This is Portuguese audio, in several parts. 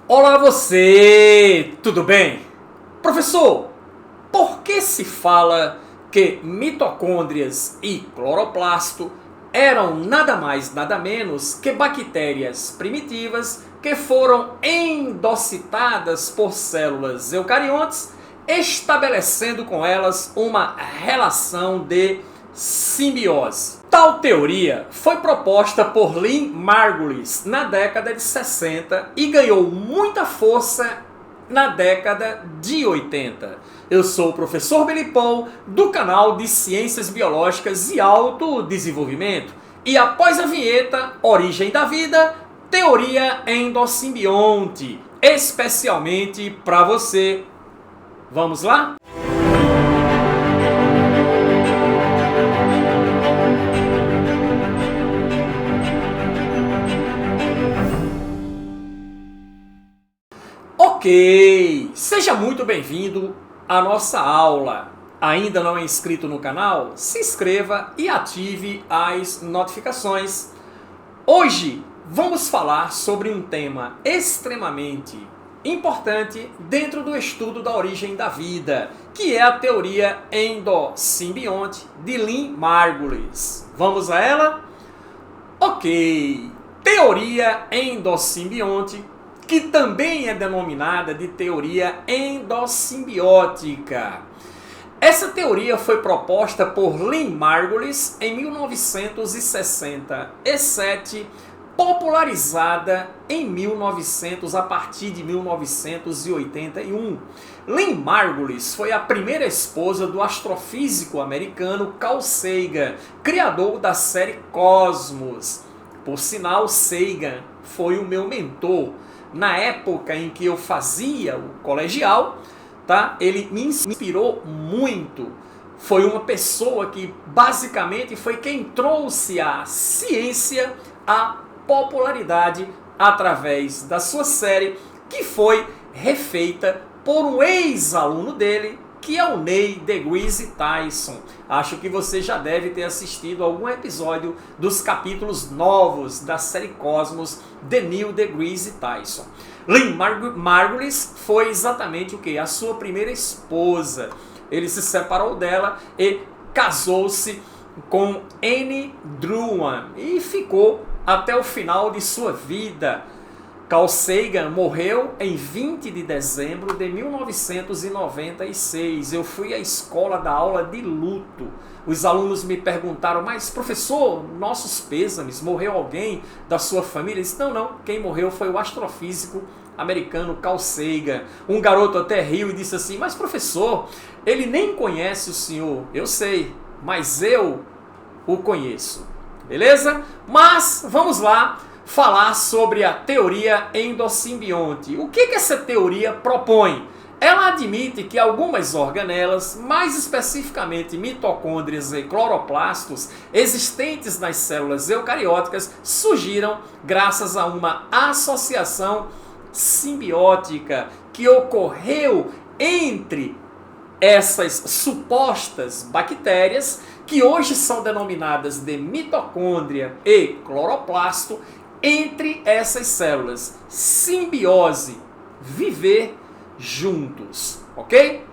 Olá você, tudo bem? Professor, por que se fala que mitocôndrias e cloroplasto eram nada mais nada menos que bactérias primitivas que foram endocitadas por células eucariontes, estabelecendo com elas uma relação de simbiose? Tal teoria foi proposta por Lynn Margulis na década de 60 e ganhou muita força na década de 80. Eu sou o professor Belipão, do canal de Ciências Biológicas e Autodesenvolvimento. E após a vinheta Origem da Vida, teoria endosimbionte, especialmente para você. Vamos lá? Ok, seja muito bem-vindo à nossa aula. Ainda não é inscrito no canal? Se inscreva e ative as notificações. Hoje vamos falar sobre um tema extremamente importante dentro do estudo da origem da vida, que é a teoria endosimbionte de Lynn Margulis. Vamos a ela? Ok, teoria endosimbionte, que também é denominada de teoria endossimbiótica. Essa teoria foi proposta por Lynn Margulis em 1967, popularizada em 1900 a partir de 1981. Lynn Margulis foi a primeira esposa do astrofísico americano Carl Sagan, criador da série Cosmos. Por sinal, Sagan foi o meu mentor na época em que eu fazia o colegial, tá? Ele me inspirou muito. Foi uma pessoa que basicamente foi quem trouxe a ciência à popularidade através da sua série, que foi refeita por um ex-aluno dele, que é o Neil deGrasse Tyson. Acho que você já deve ter assistido algum episódio dos capítulos novos da série Cosmos de Neil deGrasse Tyson. Lynn Margulis foi exatamente o que? A sua primeira esposa. Ele se separou dela e casou-se com Anne Druan e ficou até o final de sua vida. Carl Sagan morreu em 20 de dezembro de 1996. Eu fui à escola da aula de luto. Os alunos me perguntaram, mas professor, nossos pêsames, morreu alguém da sua família? Eu disse, não, quem morreu foi o astrofísico americano Carl Sagan. Um garoto até riu e disse assim, mas professor, ele nem conhece o senhor. Eu sei, mas eu o conheço. Beleza? Mas vamos lá falar sobre a teoria endosimbionte. O que essa teoria propõe? Ela admite que algumas organelas, mais especificamente mitocôndrias e cloroplastos, existentes nas células eucarióticas, surgiram graças a uma associação simbiótica que ocorreu entre essas supostas bactérias, que hoje são denominadas de mitocôndria e cloroplasto, entre essas células. Simbiose, viver juntos, ok?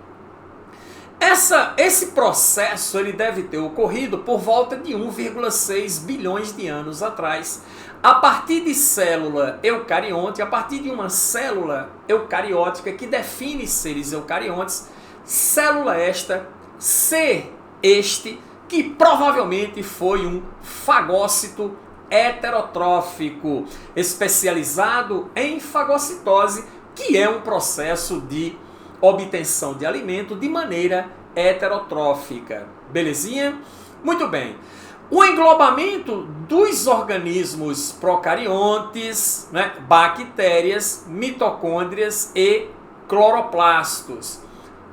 Esse processo ele deve ter ocorrido por volta de 1,6 bilhões de anos atrás, a partir de célula eucarionte, a partir de uma célula eucariótica que define seres eucariontes, célula esta, ser este, que provavelmente foi um fagócito heterotrófico, especializado em fagocitose, que é um processo de obtenção de alimento de maneira heterotrófica. Belezinha? Muito bem. O englobamento dos organismos procariontes, né, bactérias, mitocôndrias e cloroplastos.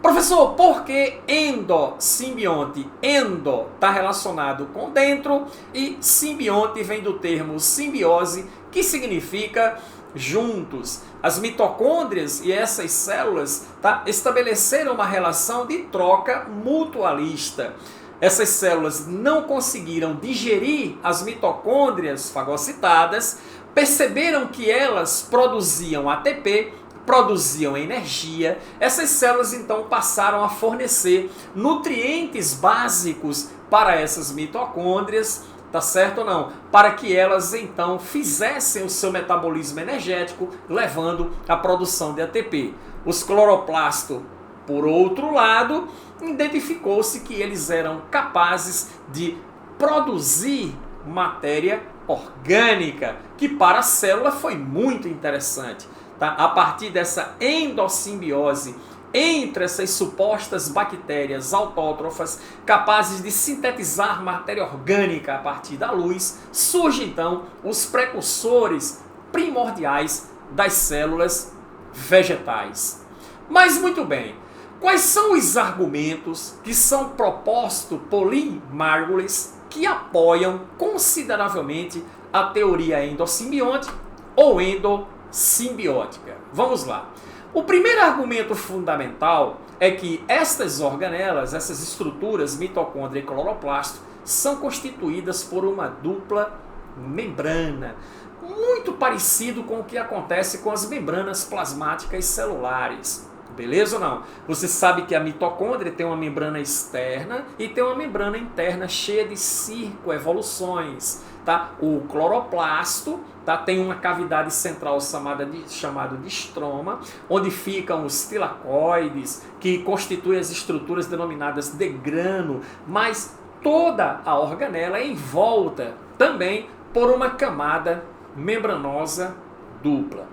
Professor, por que endosimbionte? Endo está relacionado com dentro e simbionte vem do termo simbiose, que significa juntos. As mitocôndrias e essas células estabeleceram uma relação de troca mutualista. Essas células não conseguiram digerir as mitocôndrias fagocitadas, perceberam que elas produziam ATP, produziam energia. Essas células então passaram a fornecer nutrientes básicos para essas mitocôndrias, tá certo ou não? Para que elas então fizessem o seu metabolismo energético, levando à produção de ATP. Os cloroplastos, por outro lado, identificou-se que eles eram capazes de produzir matéria orgânica, que para a célula foi muito interessante. Tá? A partir dessa endossimbiose entre essas supostas bactérias autótrofas, capazes de sintetizar matéria orgânica a partir da luz, surgem então os precursores primordiais das células vegetais. Mas muito bem, quais são os argumentos que são propostos por Lynn Margulis que apoiam consideravelmente a teoria endossimbiótica ou endossimbiótica? Vamos lá. O primeiro argumento fundamental é que estas organelas, essas estruturas, mitocôndria e cloroplasto, são constituídas por uma dupla membrana, muito parecido com o que acontece com as membranas plasmáticas celulares. Beleza ou não? Você sabe que a mitocôndria tem uma membrana externa e tem uma membrana interna cheia de circoevoluções. Tá? O cloroplasto, tá? Tem uma cavidade central chamada de estroma, onde ficam os tilacoides, que constituem as estruturas denominadas de grano, mas toda a organela é envolta também por uma camada membranosa dupla.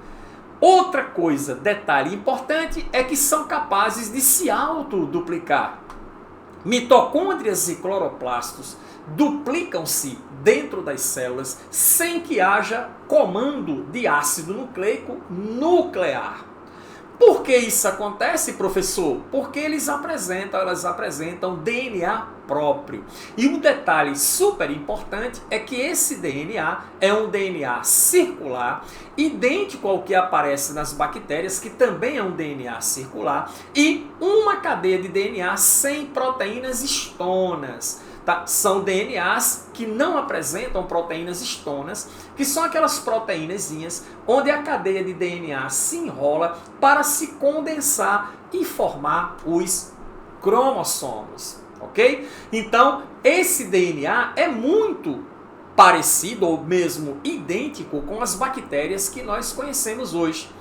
Outra coisa, detalhe importante, é que são capazes de se autoduplicar. Mitocôndrias e cloroplastos duplicam-se dentro das células sem que haja comando de ácido nucleico nuclear. Por que isso acontece, professor? Porque elas apresentam DNA próprio. E um detalhe super importante é que esse DNA é um DNA circular, idêntico ao que aparece nas bactérias, que também é um DNA circular, e uma cadeia de DNA sem proteínas histonas. Tá? São DNAs que não apresentam proteínas histonas, que são aquelas proteínazinhas onde a cadeia de DNA se enrola para se condensar e formar os cromossomos, ok? Então, esse DNA é muito parecido ou mesmo idêntico com as bactérias que nós conhecemos hoje.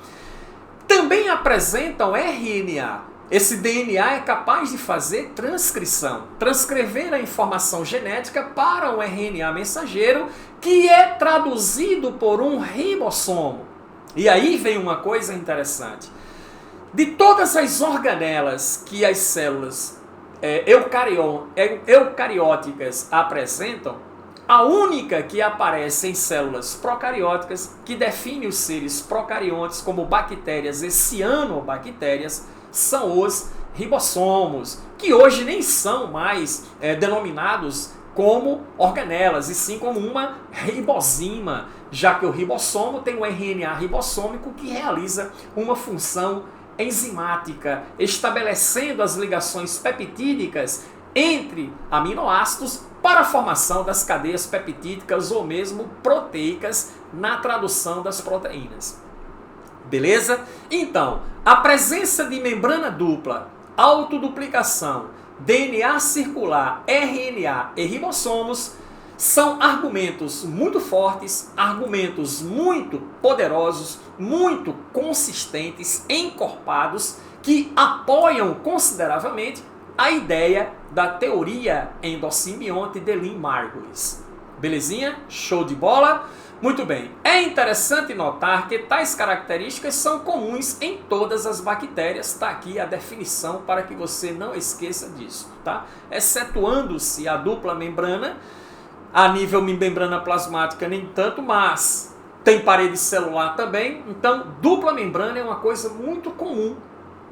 Também apresentam RNA. Esse DNA é capaz de fazer transcrição, transcrever a informação genética para um RNA mensageiro que é traduzido por um ribossomo. E aí vem uma coisa interessante. De todas as organelas que as células eucarióticas apresentam, a única que aparece em células procarióticas, que define os seres procariontes como bactérias e cianobactérias, são os ribossomos, que hoje nem são mais denominados como organelas, e sim como uma ribosima, já que o ribossomo tem um RNA ribossômico que realiza uma função enzimática, estabelecendo as ligações peptídicas entre aminoácidos para a formação das cadeias peptídicas ou mesmo proteicas na tradução das proteínas. Beleza? Então, a presença de membrana dupla, autoduplicação, DNA circular, RNA e ribossomos são argumentos muito fortes, argumentos muito poderosos, muito consistentes, encorpados, que apoiam consideravelmente a ideia da teoria endossimbiótica de Lynn Margulis. Belezinha? Show de bola? Muito bem, é interessante notar que tais características são comuns em todas as bactérias. Está aqui a definição para que você não esqueça disso, tá? Excetuando-se a dupla membrana, a nível membrana plasmática nem tanto, mas tem parede celular também. Então, dupla membrana é uma coisa muito comum,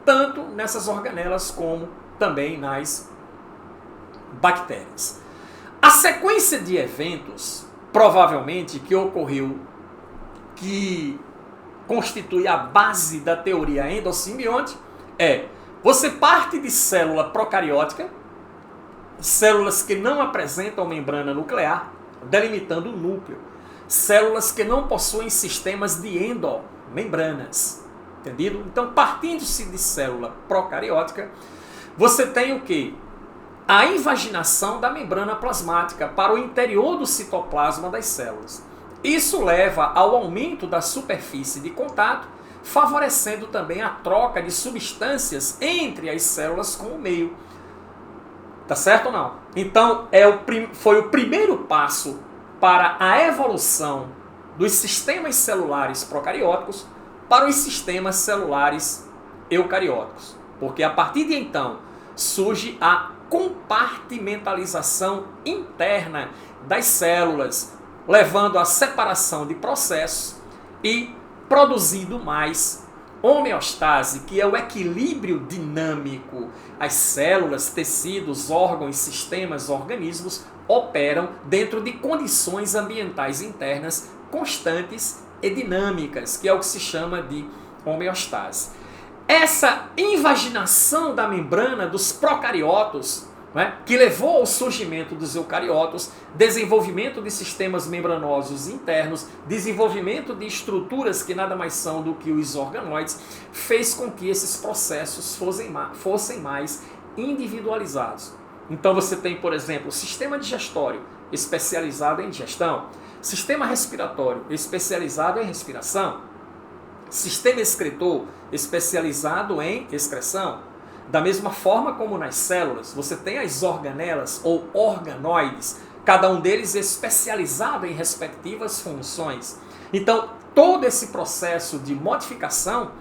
tanto nessas organelas como também nas bactérias. A sequência de eventos provavelmente que ocorreu, que constitui a base da teoria endossimbiótica, você parte de célula procariótica, células que não apresentam membrana nuclear, delimitando o núcleo. células que não possuem sistemas de endomembranas. Entendido? Então, partindo-se de célula procariótica, você tem o quê? A invaginação da membrana plasmática para o interior do citoplasma das células. Isso leva ao aumento da superfície de contato, favorecendo também a troca de substâncias entre as células com o meio. Tá certo ou não? Então, foi o primeiro passo para a evolução dos sistemas celulares procarióticos para os sistemas celulares eucarióticos. Porque a partir de então surge a compartimentalização interna das células, levando à separação de processos e produzindo mais homeostase, que é o equilíbrio dinâmico. As células, tecidos, órgãos, sistemas, organismos operam dentro de condições ambientais internas constantes e dinâmicas, que é o que se chama de homeostase. Essa invaginação da membrana dos procariotos, né, que levou ao surgimento dos eucariotos, desenvolvimento de sistemas membranosos internos, desenvolvimento de estruturas que nada mais são do que os organoides, fez com que esses processos fossem mais individualizados. Então você tem, por exemplo, o sistema digestório especializado em digestão, sistema respiratório especializado em respiração, sistema excretor especializado em excreção. Da mesma forma como nas células, você tem as organelas ou organoides, cada um deles especializado em respectivas funções. Então, todo esse processo de modificação,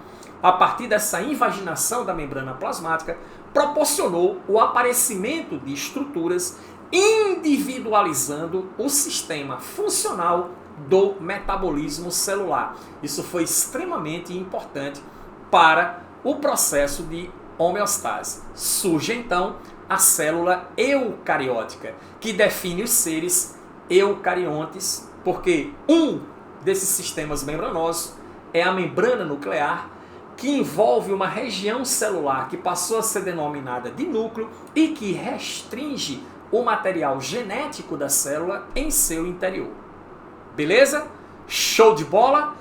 a partir dessa invaginação da membrana plasmática, proporcionou o aparecimento de estruturas individualizando o sistema funcional do metabolismo celular. Isso foi extremamente importante para o processo de homeostase. Surge então a célula eucariótica, que define os seres eucariontes, porque um desses sistemas membranosos é a membrana nuclear, que envolve uma região celular que passou a ser denominada de núcleo e que restringe o material genético da célula em seu interior. Beleza? Show de bola?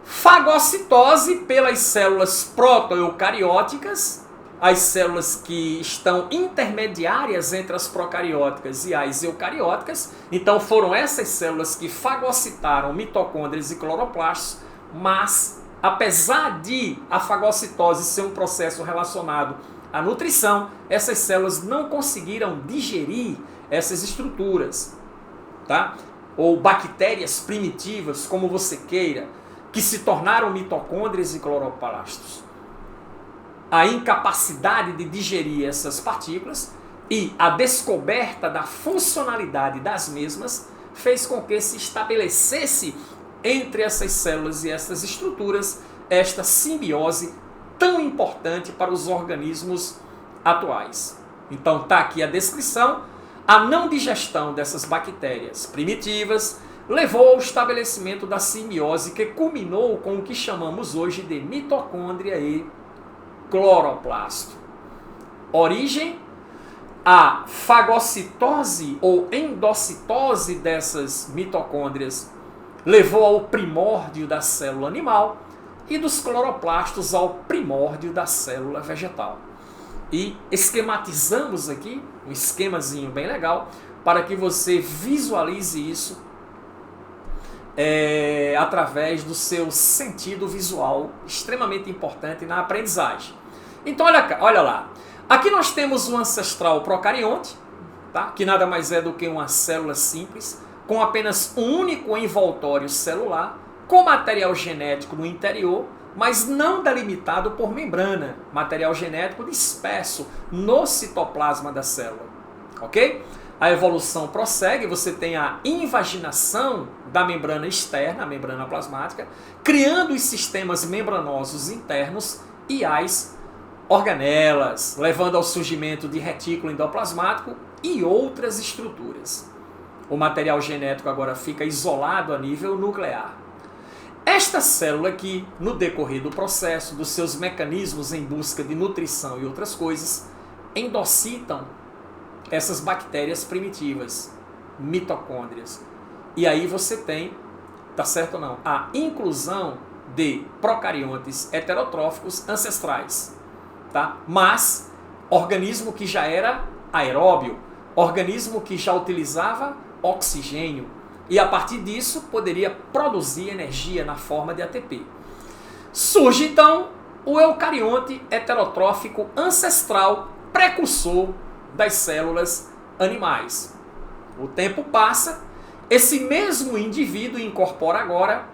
Fagocitose pelas células protoeucarióticas, as células que estão intermediárias entre as procarióticas e as eucarióticas. Então foram essas células que fagocitaram mitocôndrias e cloroplastos, mas apesar de a fagocitose ser um processo relacionado à nutrição, essas células não conseguiram digerir essas estruturas, tá? Ou bactérias primitivas, como você queira, que se tornaram mitocôndrias e cloroplastos. A incapacidade de digerir essas partículas e a descoberta da funcionalidade das mesmas fez com que se estabelecesse entre essas células e essas estruturas esta simbiose tão importante para os organismos atuais. Então está aqui a descrição. A não digestão dessas bactérias primitivas levou ao estabelecimento da simbiose que culminou com o que chamamos hoje de mitocôndria e cloroplasto. Origem: a fagocitose ou endocitose dessas mitocôndrias levou ao primórdio da célula animal e dos cloroplastos ao primórdio da célula vegetal. E esquematizamos aqui, um esquemazinho bem legal, para que você visualize isso através do seu sentido visual, extremamente importante na aprendizagem. Então olha lá, aqui nós temos um ancestral procarionte, tá? Que nada mais é do que uma célula simples, com apenas um único envoltório celular, com material genético no interior, mas não delimitado por membrana, material genético disperso no citoplasma da célula, ok? A evolução prossegue, você tem a invaginação da membrana externa, a membrana plasmática, criando os sistemas membranosos internos e as organelas, levando ao surgimento de retículo endoplasmático e outras estruturas. O material genético agora fica isolado a nível nuclear. Esta célula aqui, no decorrer do processo, dos seus mecanismos em busca de nutrição e outras coisas, endocitam essas bactérias primitivas, mitocôndrias. E aí você tem tá certo ou não? A inclusão de procariontes heterotróficos ancestrais, tá? Mas organismo que já era aeróbio, organismo que já utilizava oxigênio e a partir disso poderia produzir energia na forma de ATP. Surge então o eucarionte heterotrófico ancestral precursor das células animais. O tempo passa, esse mesmo indivíduo incorpora agora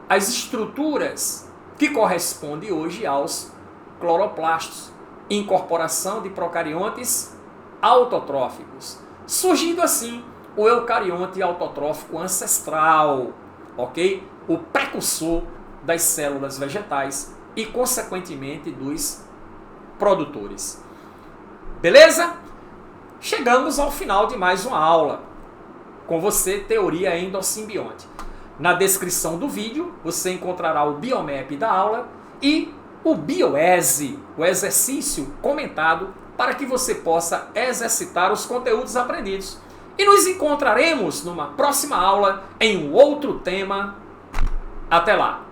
as estruturas que correspondem hoje aos cloroplastos, incorporação de procariontes autotróficos, surgindo assim o eucarionte autotrófico ancestral, ok? O precursor das células vegetais e, consequentemente, dos produtores. Beleza? Chegamos ao final de mais uma aula. Com você, Teoria Endosimbionte. Na descrição do vídeo, você encontrará o biomap da aula e o bioese, o exercício comentado, para que você possa exercitar os conteúdos aprendidos. E nos encontraremos numa próxima aula em um outro tema. Até lá!